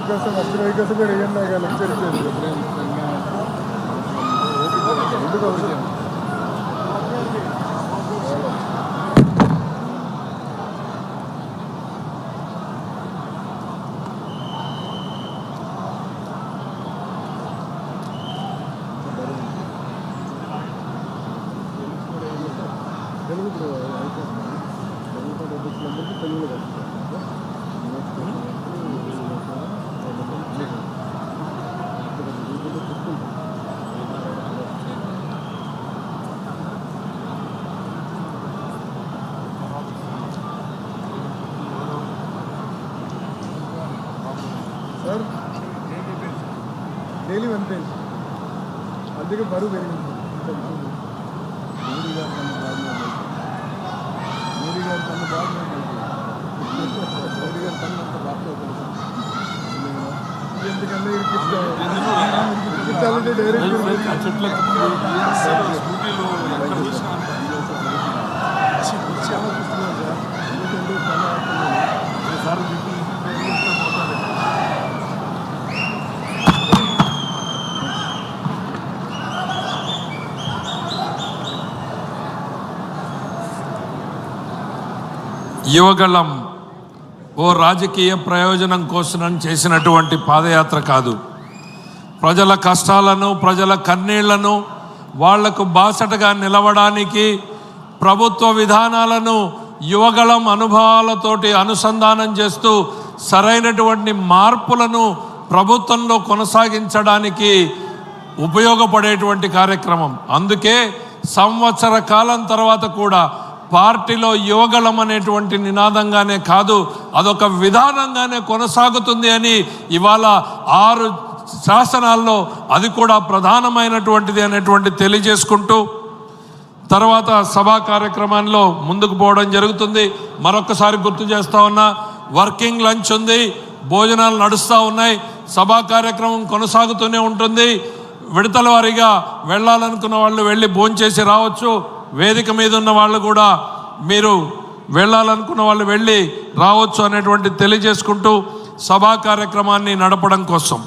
కోసం అప్పుడు కోసం కూడా ఏమన్నా లెక్చర్ ఇచ్చేది ఎందుకు అవసరం తెలుగు తెలుగులో సార్ డైలీ వన్ పేజ్ అందుకే బరువు పెరిగింది మోడీ గారు తన బాగా మోడీ గారు తన అంత బాగా ఎందుకంటే ఇరికించాలంటే యువగళం ఓ రాజకీయ ప్రయోజనం కోసం చేసినటువంటి పాదయాత్ర కాదు. ప్రజల కష్టాలను, ప్రజల కన్నీళ్లను వాళ్లకు బాసటగా నిలవడానికి ప్రభుత్వ విధానాలను యువగళం అనుభవాలతోటి అనుసంధానం చేస్తూ సరైనటువంటి మార్పులను ప్రభుత్వంలో కొనసాగించడానికి ఉపయోగపడేటువంటి కార్యక్రమం. అందుకే సంవత్సర కాలం తర్వాత కూడా పార్టీలో యువగళం అనేటువంటి నినాదంగానే కాదు, అదొక విధానంగానే కొనసాగుతుంది అని ఇవాళ 6 శాసనాల్లో అది కూడా ప్రధానమైనటువంటిది అనేటువంటి తెలియజేసుకుంటూ తర్వాత సభా కార్యక్రమాల్లో ముందుకు పోవడం జరుగుతుంది. మరొకసారి గుర్తు చేస్తా ఉన్నా, వర్కింగ్ లంచ్ ఉంది, భోజనాలు నడుస్తూ ఉన్నాయి, సభా కార్యక్రమం కొనసాగుతూనే ఉంటుంది. విడతల వారీగా వెళ్ళాలనుకున్న వాళ్ళు వెళ్ళి భోంచేసి రావచ్చు. వేదిక మీద ఉన్న వాళ్ళు కూడా మీరు వెళ్ళాలనుకున్న వాళ్ళు వెళ్ళి రావచ్చు అనేటువంటి తెలియజేసుకుంటూ సభా కార్యక్రమాన్ని నడపడం కోసం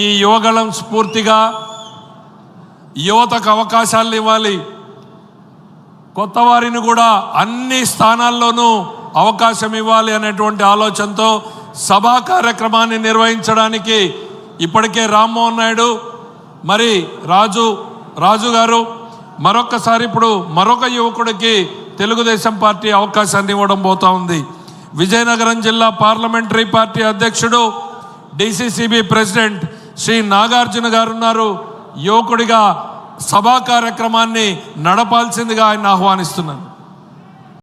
ఈ యువగళం స్ఫూర్తిగా యువతకు అవకాశాలు ఇవ్వాలి, కొత్త వారిని కూడా అన్ని స్థానాల్లోనూ అవకాశం ఇవ్వాలి అనేటువంటి ఆలోచనతో సభా కార్యక్రమాన్ని నిర్వహించడానికి ఇప్పటికే రామ్మోహన్ నాయుడు మరి రాజు గారు మరొకసారి ఇప్పుడు మరొక యువకుడికి తెలుగుదేశం పార్టీ అవకాశాన్ని ఇవ్వడం పోతా ఉంది. విజయనగరం జిల్లా పార్లమెంటరీ పార్టీ అధ్యక్షుడు డిసిసిబి ప్రెసిడెంట్ శ్రీ నాగార్జున గారు ఉన్నారు. యువకుడిగా సభా కార్యక్రమాన్ని నడపాల్సిందిగా ఆయన ఆహ్వానిస్తున్నాను.